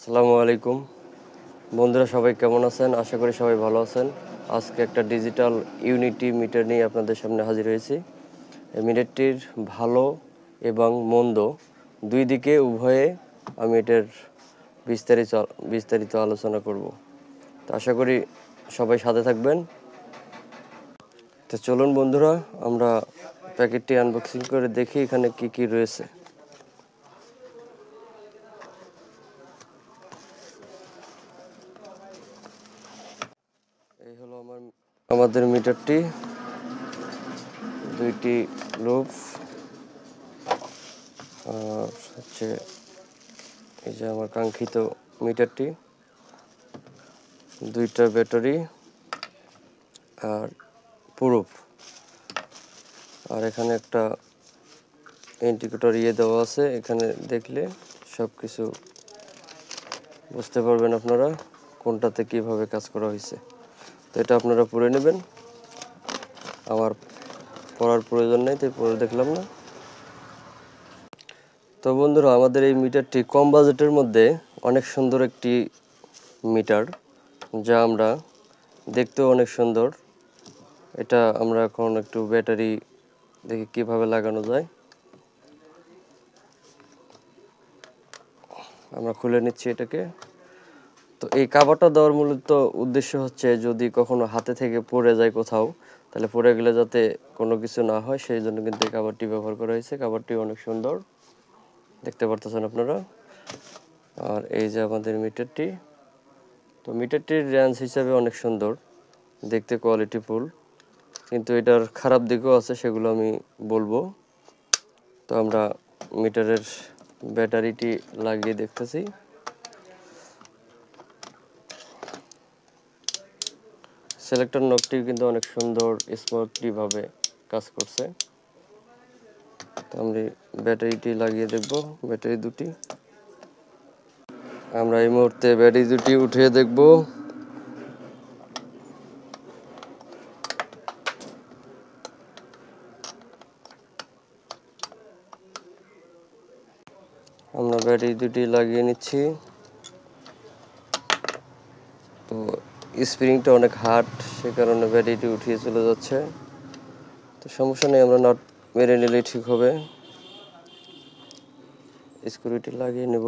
আসসালামু আলাইকুম বন্ধুরা, সবাই কেমন আছেন? আশা করি সবাই ভালো আছেন। আজকে একটা ডিজিটাল ইউনিটি মিটার নিয়ে আপনাদের সামনে হাজির হয়েছি। এই মিটারটির ভালো এবং মন্দ দুই দিকে উভয়ে আমি এটার বিস্তারিত আলোচনা করব। তো আশা করি সবাই সাথে থাকবেন। তো চলুন বন্ধুরা, আমরা প্যাকেটটি আনবক্সিং করে দেখি এখানে কি কি রয়েছে। এই হলো আমাদের মিটারটি, দুইটি লুপ, আর হচ্ছে এই যে আমার কাঙ্ক্ষিত মিটারটি, দুইটা ব্যাটারি আর প্রুফ, আর এখানে একটা ইন্ডিকেটর দেওয়া আছে। এখানে দেখলে সব কিছু বুঝতে পারবেন আপনারা কোনটাতে কিভাবে কাজ করা হয়েছে। তো এটা আপনারা পড়ে নেবেন, আমার পড়ার প্রয়োজন নেই, তাই পড়ে দেখলাম না। তো বন্ধুরা, আমাদের এই মিটারটি কম বাজেটের মধ্যে অনেক সুন্দর একটি মিটার, যা আমরা দেখতেও অনেক সুন্দর। এটা আমরা এখন একটু ব্যাটারি দেখি কিভাবে লাগানো যায়। আমরা খুলে নিচ্ছি এটাকে। তো এই কভারটা দেওয়ার মূলত উদ্দেশ্য হচ্ছে, যদি কখনো হাতে থেকে পড়ে যায় কোথাও, তাহলে পড়ে গেলে যাতে কোনো কিছু না হয়, সেই জন্য কিন্তু এই কভারটি ব্যবহার করা হয়েছে। কভারটি অনেক সুন্দর, দেখতে পারতেছেন আপনারা। আর এই যে আমাদের মিটারটি, তো মিটারটির রেঞ্জ হিসাবে অনেক সুন্দর, দেখতে কোয়ালিটিফুল, কিন্তু এটার খারাপ দিকও আছে, সেগুলো আমি বলবো। তো আমরা মিটারের ব্যাটারিটি লাগিয়ে দেখতেছি। সিলেক্টর নবটি কিন্তু অনেক সুন্দর স্মুথলি ভাবে কাজ করছে। তো আমরা ব্যাটারিটি লাগিয়ে দেখব, ব্যাটারি দুটি। আমরা এই মুহূর্তে ব্যাটারি দুটি উঠিয়ে দেখব। আমরা ব্যাটারি দুটি লাগিয়ে নিচ্ছি। তো স্প্রিংটা অনেক হার্ড, সে কারণে ব্যাটারিটি উঠিয়ে চলে যাচ্ছে। তো সমস্যা নেই, আমরা নট মেরে নিলেই ঠিক হবে। স্ক্রুটি লাগিয়ে নেব।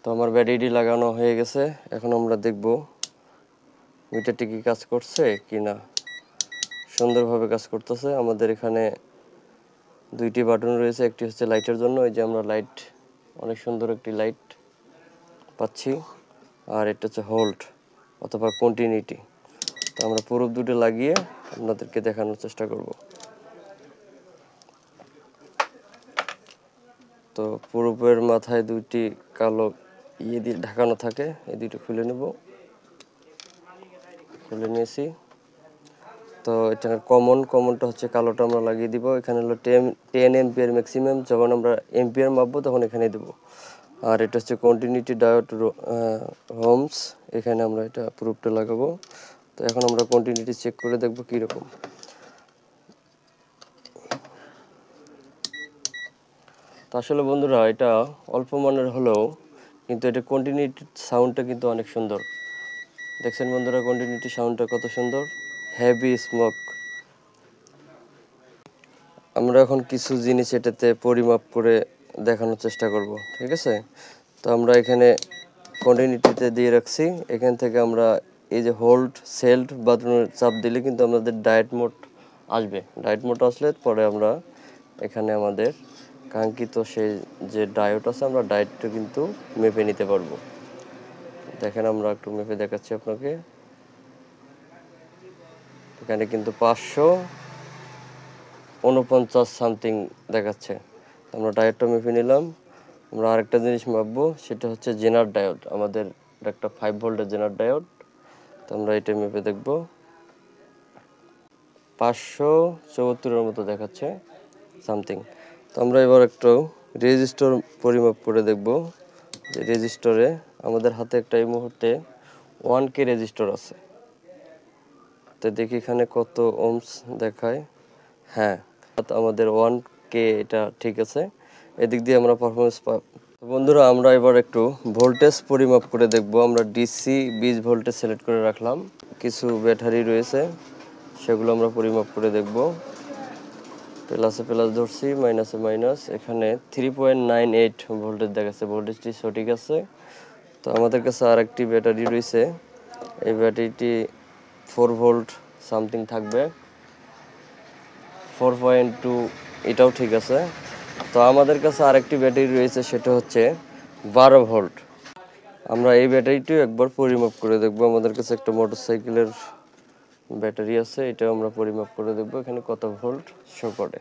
তো আমার ব্যাটারিটি লাগানো হয়ে গেছে। এখন আমরা দেখব মিটারটি কি কাজ করছে কি না। সুন্দরভাবে কাজ করতেছে। আমাদের এখানে দুইটি বাটন রয়েছে, একটি হচ্ছে লাইটের জন্য, এই যে আমরা লাইট, অনেক সুন্দর একটি লাইট পাচ্ছি। আর এটা হচ্ছে হোল্ড অথবা কন্টিনিউটি। তো আমরা প্রুফ দুটো লাগিয়ে আপনাদেরকে দেখানোর চেষ্টা করব। তো প্রুফের মাথায় দুইটি কালো দিয়ে ঢাকানো থাকে, এই দুটো খুলে নেব। খুলে নিয়েছি। তো এটা কমনটা হচ্ছে কালোটা আমরা লাগিয়ে দিব। এখানে হলো 10 এম্পিয়ার ম্যাক্সিমাম, যখন আমরা এম্পিয়ার মাপবো তখন এখানে দেব। আর এটা হচ্ছে কন্টিনিউটি ডায়োড হোমস, এখানে আমরা এটা প্রুফটা লাগাবো। তো এখন আমরা কন্টিনিউটি চেক করে দেখব কীরকম। তো আসলে বন্ধুরা, এটা অল্প মানের হলেও কিন্তু এটা কন্টিনিউটি সাউন্ডটা কিন্তু অনেক সুন্দর। দেখছেন বন্ধুরা, কন্টিনিউটি সাউন্ডটা কত সুন্দর, হেভি স্মোক। আমরা এখন কিছু জিনিস এটাতে পরিমাপ করে দেখানোর চেষ্টা করব, ঠিক আছে? তো আমরা এখানে কন্টিনিউটিতে দিয়ে রাখছি। এখান থেকে আমরা এই যে হোল্ড সেল্ড বাটনের চাপ দিলে কিন্তু আমাদের ডায়েট মোড আসবে। ডায়েট মোড আসলে পরে আমরা এখানে আমাদের কাঙ্ক্ষিত সেই যে ডায়োড আছে, আমরা ডায়োডটা কিন্তু মেপে নিতে পারবো। দেখেন, আমরা একটু মেপে দেখাচ্ছি আপনাকে। এখানে কিন্তু 549 সামথিং দেখাচ্ছে। আমরা ডায়োডটা মেপে নিলাম। আমরা আরেকটা জিনিস মাপবো, সেটা হচ্ছে জেনার ডায়োড। আমাদের একটা 5 ভোল্টের জেনার ডায়োড। তো আমরা এটা মেপে দেখব। 574-এর মতো দেখাচ্ছে সামথিং। তো আমরা এবার একটু রেজিস্টর পরিমাপ করে দেখব। যে রেজিস্টরে আমাদের হাতে একটা এই মুহূর্তে 1K রেজিস্টর আছে। তো দেখি এখানে কত ওহমস দেখায়। হ্যাঁ, আমাদের 1K, এটা ঠিক আছে। এদিক দিয়ে আমরা পারফরমেন্স পাব। বন্ধুরা আমরা এবার একটু ভোল্টেজ পরিমাপ করে দেখব। আমরা ডিসি 20 ভোল্টেজ সিলেক্ট করে রাখলাম, কিছু ব্যাটারি রয়েছে সেগুলো আমরা পরিমাপ করে দেখব। প্লাসে প্লাস ধরছি, মাইনাসে মাইনাস। এখানে 3.98 ভোল্টেজ দেখাচ্ছে, ভোল্টেজটি সঠিক আছে। তো আমাদের কাছে আরেকটি ব্যাটারি রয়েছে, এই ব্যাটারিটি 4 ভোল্ট সামথিং থাকবে, 4.2, এটাও ঠিক আছে। তো আমাদের কাছে আরেকটি ব্যাটারি রয়েছে, সেটা হচ্ছে 12 ভোল্ট। আমরা এই ব্যাটারিটিও একবার পরিমাপ করে দেখব। আমাদের কাছে একটা মোটরসাইকেলের ব্যাটারি আছে, এটাও আমরা পরিমাপ করে দেখব এখানে কত ভোল্ট শো করে।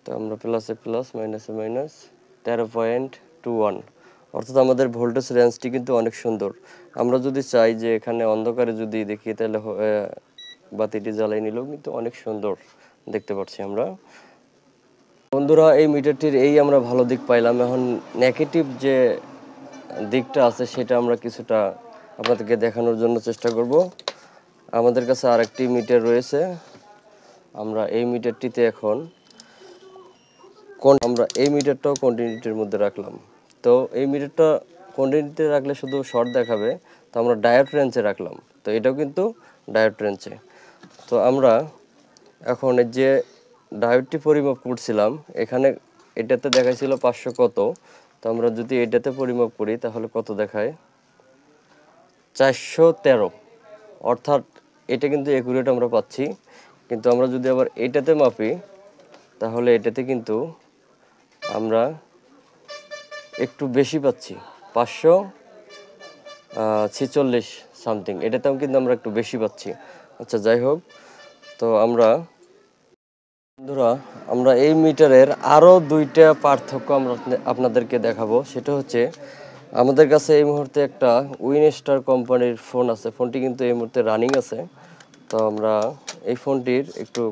তো আমরা প্লাসে প্লাস, মাইনাসে মাইনাস, 13.21, অর্থাৎ আমাদের ভোল্টেজ রেঞ্জটি কিন্তু অনেক সুন্দর। আমরা যদি চাই যে এখানে অন্ধকারে যদি দেখি, তাহলে বাতিটি জ্বালিয়ে নিলেও কিন্তু অনেক সুন্দর দেখতে পাচ্ছি আমরা। বন্ধুরা এই মিটারটির এই আমরা ভালো দিক পাইলাম। এখন নেগেটিভ যে দিকটা আছে সেটা আমরা কিছুটা আপনাদেরকে দেখানোর জন্য চেষ্টা করব। আমাদের কাছে আরেকটি মিটার রয়েছে, আমরা এই মিটারটিতে এখন আমরা এই মিটারটাও কন্টিনিউটির মধ্যে রাখলাম। তো এই মিটারটা কন্টিনিউটিতে রাখলে শুধু শর্ট দেখাবে, তো আমরা ডায়োড রেঞ্জে রাখলাম। তো এটাও কিন্তু ডায়োড রেঞ্জে। তো আমরা এখন এই যে ডায়োডটি পরিমাপ করছিলাম, এখানে এটাতে দেখাইছিল 500 কত, তো আমরা যদি এটাতে পরিমাপ করি তাহলে কত দেখায়, 413। অর্থাৎ এটা কিন্তু একুরেট আমরা পাচ্ছি। কিন্তু আমরা যদি আবার এটাতে মাপি তাহলে এটাতে কিন্তু আমরা একটু বেশি পাচ্ছি, 546 সামথিং, এটাতেও কিন্তু আমরা একটু বেশি পাচ্ছি। আচ্ছা যাই হোক, তো বন্ধুরা আমরা এই মিটারের আরও দুইটা পার্থক্য আমরা আপনাদেরকে দেখাবো। সেটা হচ্ছে আমাদের কাছে এই মুহূর্তে একটা উইনস্টার কোম্পানির ফোন আছে, ফোনটি কিন্তু এই মুহূর্তে রানিং আছে। তো আমরা এই ফোনটির একটু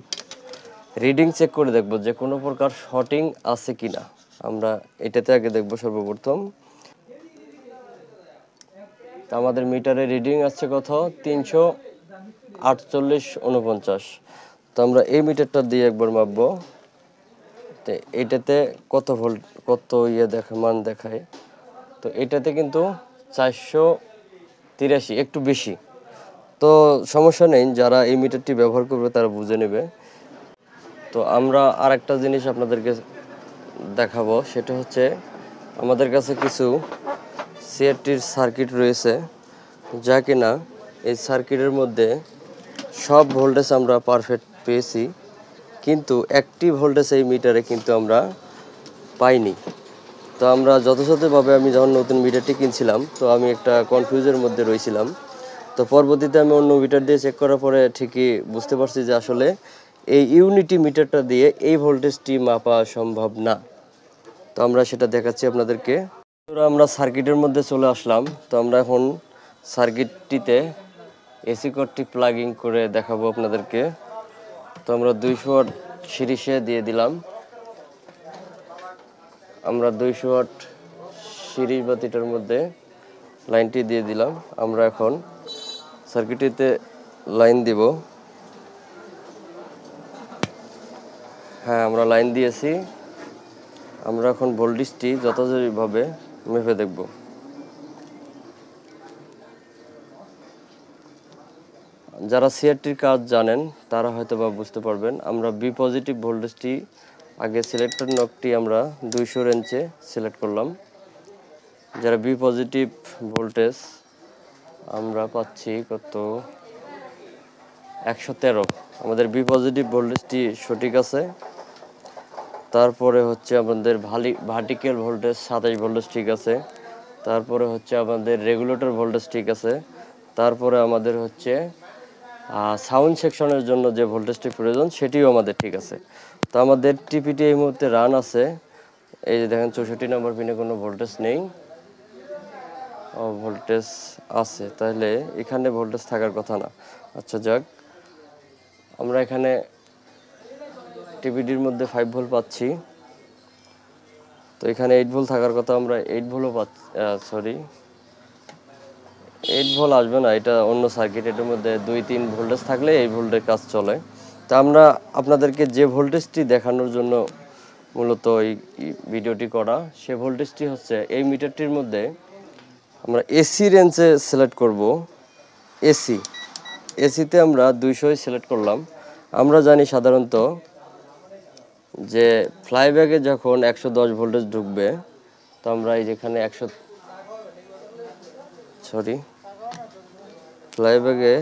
রিডিং চেক করে দেখব যে কোনো প্রকার শর্টিং আছে কিনা। আমরা এটাতে আগে দেখব সর্বপ্রথম। আমাদের মিটারে রিডিং আসছে কত, 348.49। তো আমরা এই মিটারটা দিয়ে একবার মাপবো, তো এটাতে কত ভোল্ট, কত মান দেখায়। তো এটাতে কিন্তু 483, একটু বেশি। তো সমস্যা নেই, যারা এই মিটারটি ব্যবহার করবে তারা বুঝে নেবে। তো আমরা আরেকটা জিনিস আপনাদেরকে দেখাবো, সেটা হচ্ছে আমাদের কাছে কিছু সিআরটির সার্কিট রয়েছে, যা কিনা এই সার্কিটের মধ্যে সব ভোল্টেজ আমরা পারফেক্ট পেয়েছি, কিন্তু একটি ভোল্টেজ এই মিটারে কিন্তু আমরা পাইনি। তো আমরা যথাযথভাবে, আমি যখন নতুন মিটারটি কিনছিলাম তো আমি একটা কনফিউজের মধ্যে রয়েছিলাম। তো পরবর্তীতে আমি অন্য মিটার দিয়ে চেক করার পরে ঠিকই বুঝতে পারছি যে আসলে এই ইউনিটি মিটারটা দিয়ে এই ভোল্টেজটি মাপা সম্ভব না। তো আমরা সেটা দেখাচ্ছি আপনাদেরকে। আমরা সার্কিটের মধ্যে চলে আসলাম। তো আমরা এখন সার্কিটটিতে এসি কোডটি প্লাগিং করে দেখাবো আপনাদেরকে। তো আমরা 200 ওয়াট সিরিজে দিয়ে দিলাম, আমরা 200 ওয়াট সিরিজ বাতিটার মধ্যে লাইনটি দিয়ে দিলাম। আমরা এখন সার্কিটটিতে লাইন দিব। হ্যাঁ, আমরা লাইন দিয়েছি। আমরা এখন ভোল্টেজটি যথাযথভাবে মেপে দেখব। যারা সিআরটির কাজ জানেন তারা হয়তো বা বুঝতে পারবেন। আমরা বি পজিটিভ ভোল্টেজটি আগে সিলেক্টর নকটি আমরা 200 রেঞ্জে সিলেক্ট করলাম। যারা বি পজিটিভ ভোল্টেজ আমরা পাচ্ছি কত, 113। আমাদের বি পজিটিভ ভোল্টেজটি সঠিক আছে। তারপরে হচ্ছে আমাদের ভার্টিক্যাল ভোল্টেজ 27 ভোল্টেজ ঠিক আছে। তারপরে হচ্ছে আমাদের রেগুলেটর ভোল্টেজ ঠিক আছে। তারপরে আমাদের হচ্ছে সাউন্ড সেকশনের জন্য যে ভোল্টেজটি প্রয়োজন সেটিও আমাদের ঠিক আছে। তো আমাদের টিপিটি এই মুহূর্তে রান আছে। এই যে দেখেন 64 নম্বর পিনে কোনো ভোল্টেজ নেই, ভোল্টেজ আছে, তাহলে এখানে ভোল্টেজ থাকার কথা না। আচ্ছা যাক, আমরা এখানে টিপিটির মধ্যে 5 ভোল্ট পাচ্ছি। তো এখানে 8 ভোল্ট থাকার কথা, আমরা 8 ভোল্টও পাচ্ছি। 8 ভোল্ট আসবে না, এটা অন্য সার্কিট। এটার মধ্যে 2-3 ভোল্টেজ থাকলে এই ভোল্টের কাজ চলে। তা আমরা আপনাদেরকে যে ভোল্টেজটি দেখানোর জন্য মূলত এই ভিডিওটি করা। সে ভোল্টেজটি হচ্ছে এই মিটারটির মধ্যে আমরা এসি রেঞ্জে সিলেক্ট করব। এসিতে আমরা 200 সিলেক্ট করলাম। আমরা জানি সাধারণত যে ফ্লাইব্যাগে যখন 110 ভোল্টেজ ঢুকবে, তো আমরা এই যেখানে ফ্লাইব্যাগে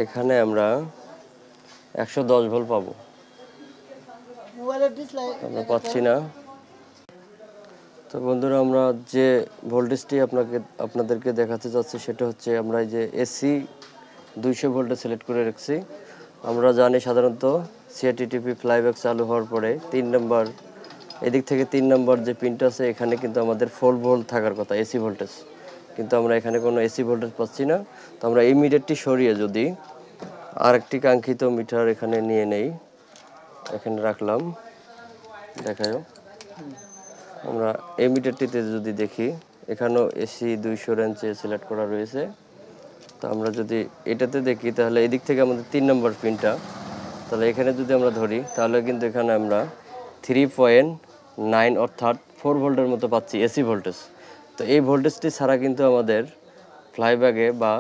এখানে আমরা 110 ভোল্ট পাবো, আমরা পাচ্ছি না। তো বন্ধুরা, আমরা যে ভোল্টেজটি আপনাদেরকে দেখাতে যাচ্ছি সেটা হচ্ছে আমরা এই যে এসি 200 ভোল্টে সিলেক্ট করে রাখছি। আমরা জানি সাধারণত সিআরটিটিপি ফ্লাইব্যাক চালু হওয়ার পরে 3 নম্বর এদিক থেকে 3 নম্বর যে পিনটা আছে এখানে কিন্তু আমাদের 4 ভোল্ট থাকার কথা এসি ভোল্টেজ, কিন্তু আমরা এখানে কোনো এসি ভোল্টেজ পাচ্ছি না। তো আমরা এই মিটারটি সরিয়ে যদি আরেকটি কাঙ্ক্ষিত মিটার এখানে নিয়ে নেই, এখানে রাখলাম, দেখাও। আমরা এই মিটারটিতে যদি দেখি এখানেও এসি 200 রেঞ্জে সিলেক্ট করা রয়েছে। তো আমরা যদি এটাতে দেখি তাহলে এদিক থেকে আমাদের 3 নম্বর পিনটা, তাহলে এখানে যদি আমরা ধরি তাহলে কিন্তু এখানে আমরা 3.9 অর্থাৎ 4 ভোল্টের মতো পাচ্ছি এসি ভোল্টেজ। তো এই ভোল্টেজটি ছাড়া কিন্তু আমাদের ফ্লাইব্যাগে বা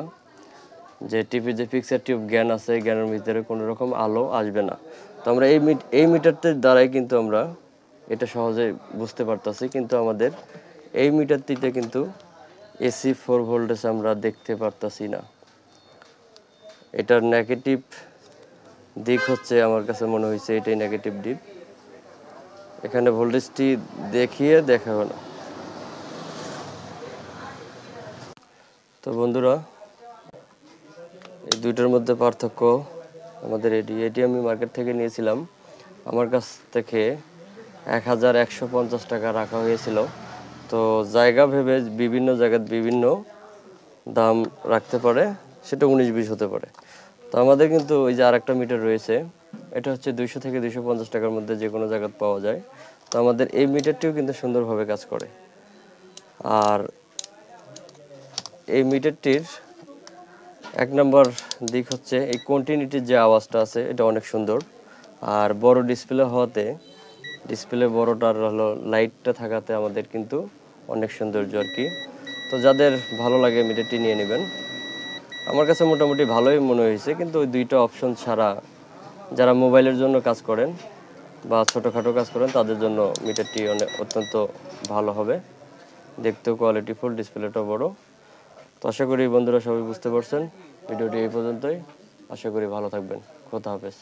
যে টিপি যে পিকচার টিউব জ্ঞান আছে জ্ঞানের ভিতরে কোনো রকম আলো আসবে না। তো আমরা এই মিটারটির দ্বারাই কিন্তু আমরা এটা সহজে বুঝতে পারতাছি, কিন্তু আমাদের এই মিটারটিতে কিন্তু এসি 4 ভোল্টেজ আমরা দেখতে পারতাছি না। এটার নেগেটিভ দিক হচ্ছে, আমার কাছে মনে হয়েছে এটাই নেগেটিভ দিক। এখানে ভোল্টেজটি দেখাবে না। তো বন্ধুরা, এই দুইটার মধ্যে পার্থক্য আমাদের এটি আমি মার্কেট থেকে নিয়েছিলাম। আমার কাছ থেকে 1150 টাকা রাখা হয়েছিল। তো জায়গা ভেবে বিভিন্ন জায়গায় বিভিন্ন দাম রাখতে পারে, সেটা 19-20 হতে পারে। তো আমাদের কিন্তু ওই যে আরেকটা মিটার রয়েছে, এটা হচ্ছে 200 থেকে 250 টাকার মধ্যে যে কোনো জায়গায় পাওয়া যায়। তো আমাদের এই মিটারটিও কিন্তু সুন্দরভাবে কাজ করে। আর এই মিটারটির 1 নম্বর দিক হচ্ছে এই কন্টিনিউটির যে আওয়াজটা আছে এটা অনেক সুন্দর। আর বড় ডিসপ্লে হওয়াতে, ডিসপ্লে বড়টার হলো লাইটটা থাকাতে আমাদের কিন্তু অনেক সৌন্দর্য আর কি। তো যাদের ভালো লাগে মিটারটি নিয়ে নেবেন। আমার কাছে মোটামুটি ভালোই মনে হয়েছে, কিন্তু ওই দুইটা অপশন ছাড়া যারা মোবাইলের জন্য কাজ করেন বা ছোটোখাটো কাজ করেন তাদের জন্য মিটারটি অত্যন্ত ভালো হবে। দেখতেও কোয়ালিটিফুল, ডিসপ্লেটাও বড়। তো আশা করি বন্ধুরা সবাই বুঝতে পারছেন। ভিডিওটি এই পর্যন্তই। আশা করি ভালো থাকবেন। খোদা হাফেজ।